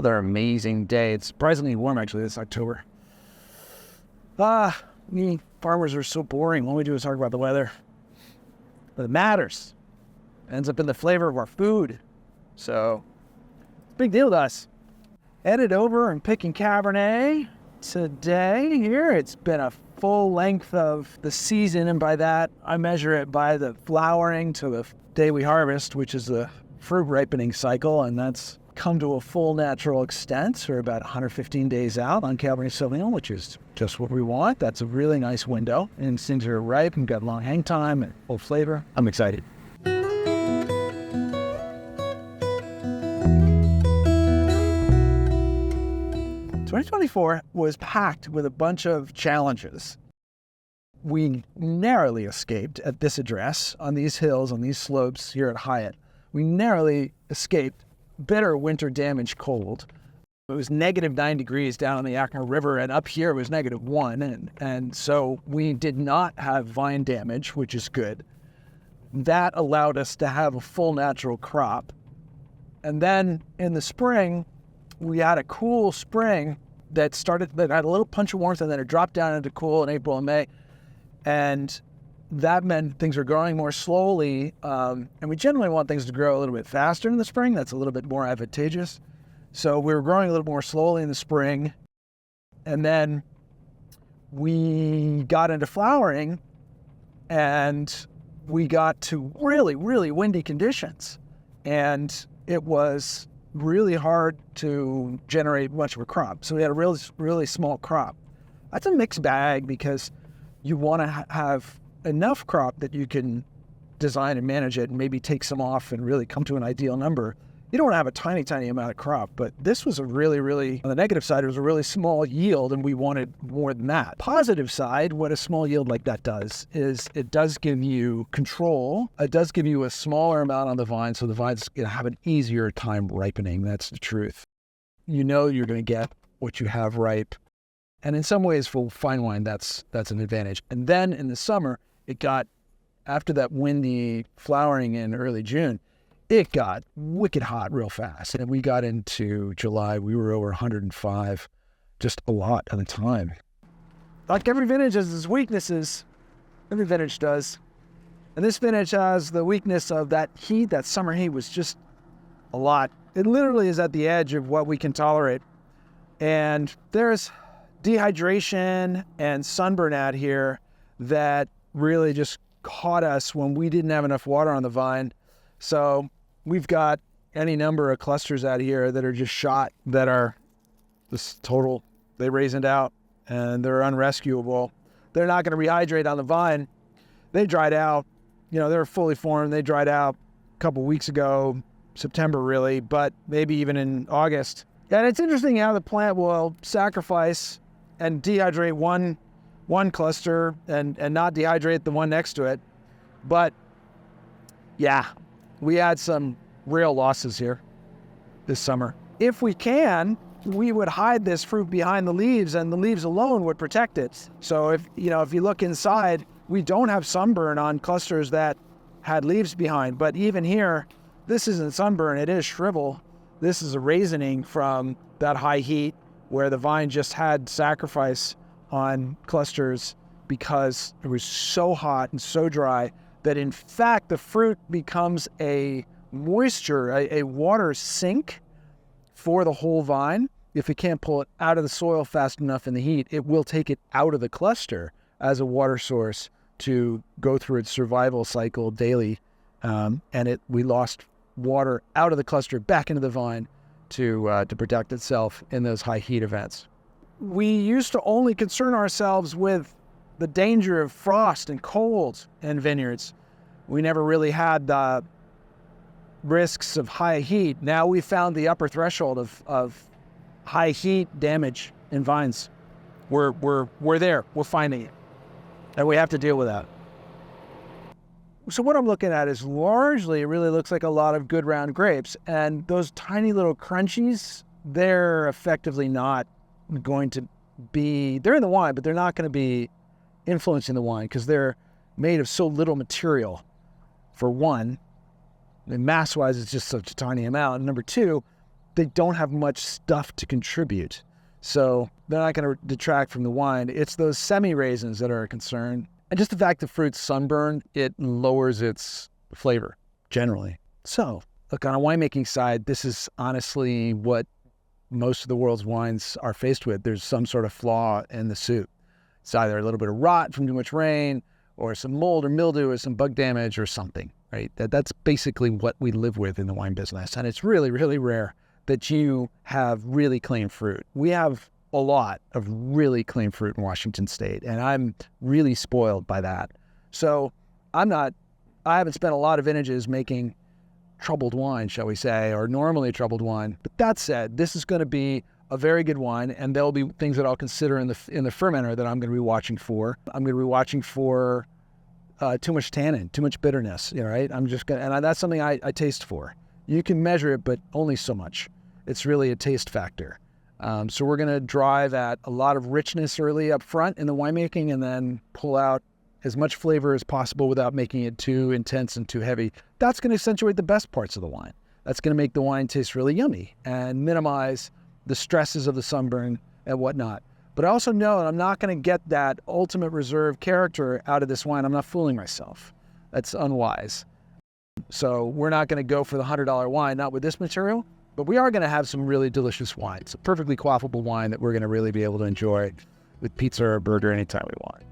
Another amazing day. It's surprisingly warm, actually, this October. Farmers are so boring. All we do is talk about the weather. But it matters. It ends up in the flavor of our food. So, it's a big deal to us. Headed over and picking Cabernet today here. It's been a full length of the season, and by that, I measure it by the flowering to the day we harvest, which is the fruit ripening cycle, and that's come to a full natural extent. We're about 115 days out on Cabernet Sauvignon, which is just what we want. That's a really nice window, and things are ripe and got long hang time and full flavor. I'm excited. 2024 was packed with a bunch of challenges. We narrowly escaped at this address, on these hills, on these slopes here at Hyatt. We narrowly escaped bitter winter damaged cold. It was negative 9 degrees down on the Yakima River, and up here it was negative 1. And so we did not have vine damage, which is good. That allowed us to have a full natural crop. And then in the spring, we had a cool spring that had a little punch of warmth, and then it dropped down into cool in April and May. And that meant things are growing more slowly. And we generally want things to grow a little bit faster in the spring. That's a little bit more advantageous. So we were growing a little more slowly in the spring. And then we got into flowering, and we got to really, really windy conditions. And it was really hard to generate much of a crop. So we had a really, really small crop. That's a mixed bag, because you want to have enough crop that you can design and manage it and maybe take some off and really come to an ideal number. You don't want to have a tiny, tiny amount of crop, but this was a really, really, on the negative side, it was a really small yield, and we wanted more than that. Positive side, what a small yield like that does is it does give you control. It does give you a smaller amount on the vine, so the vine's going to have an easier time ripening. That's the truth. You know you're going to get what you have ripe. And in some ways, for fine wine, that's an advantage. And then in the summer, it got, after that windy flowering in early June, it got wicked hot real fast. And we got into July, we were over 105, just a lot at the time. Like every vintage has its weaknesses. Every vintage does. And this vintage has the weakness of that heat. That summer heat was just a lot. It literally is at the edge of what we can tolerate. And there's dehydration and sunburn out here that really just caught us when we didn't have enough water on the vine. So we've got any number of clusters out here that are just shot, that are this total, they raisined out and they're unrescuable. They're not going to rehydrate on the vine. They dried out, they're fully formed. They dried out a couple weeks ago, September really, but maybe even in August. And it's interesting how the plant will sacrifice and dehydrate one cluster and not dehydrate the one next to it. But yeah, we had some real losses here this summer. If we can, we would hide this fruit behind the leaves, and the leaves alone would protect it. So if you look inside, we don't have sunburn on clusters that had leaves behind. But even here, this isn't sunburn, it is shrivel. This is a raisioning from that high heat where the vine just had sacrifice on clusters because it was so hot and so dry that in fact the fruit becomes a moisture, a water sink for the whole vine. If it can't pull it out of the soil fast enough in the heat, it will take it out of the cluster as a water source to go through its survival cycle daily. We lost water out of the cluster back into the vine to protect itself in those high heat events. We used to only concern ourselves with the danger of frost and cold in vineyards. We never really had the risks of high heat. Now we found the upper threshold of high heat damage in vines. We're there. We're finding it, and we have to deal with that. So what I'm looking at is largely, it really looks like a lot of good round grapes, and those tiny little crunchies, they're effectively not going to be, they're in the wine, but they're not going to be influencing the wine because they're made of so little material. For one, and mass-wise, it's just such a tiny amount. And number two, they don't have much stuff to contribute. So they're not going to detract from the wine. It's those semi-raisins that are a concern. And just the fact the fruit's sunburned, it lowers its flavor, generally. So, look, on a winemaking side, this is honestly what most of the world's wines are faced with. There's some sort of flaw in the soup. It's either a little bit of rot from too much rain, or some mold or mildew, or some bug damage or something, right? That's basically what we live with in the wine business. And it's really, really rare that you have really clean fruit. We have a lot of really clean fruit in Washington State, and I'm really spoiled by that. So I haven't spent a lot of vintages making troubled wine, shall we say, or normally troubled wine. But that said, this is going to be a very good wine, and there'll be things that I'll consider in the fermenter that I'm going to be watching for. I'm going to be watching for too much tannin, too much bitterness, right? And that's something I taste for. You can measure it, but only so much. It's really a taste factor. So we're going to drive at a lot of richness early up front in the winemaking, and then pull out as much flavor as possible without making it too intense and too heavy. That's going to accentuate the best parts of the wine. That's going to make the wine taste really yummy and minimize the stresses of the sunburn and whatnot. But I also know that I'm not going to get that ultimate reserve character out of this wine. I'm not fooling myself. That's unwise. So we're not going to go for the $100 wine, not with this material, but we are going to have some really delicious wines, a perfectly quaffable wine that we're going to really be able to enjoy with pizza or a burger anytime we want.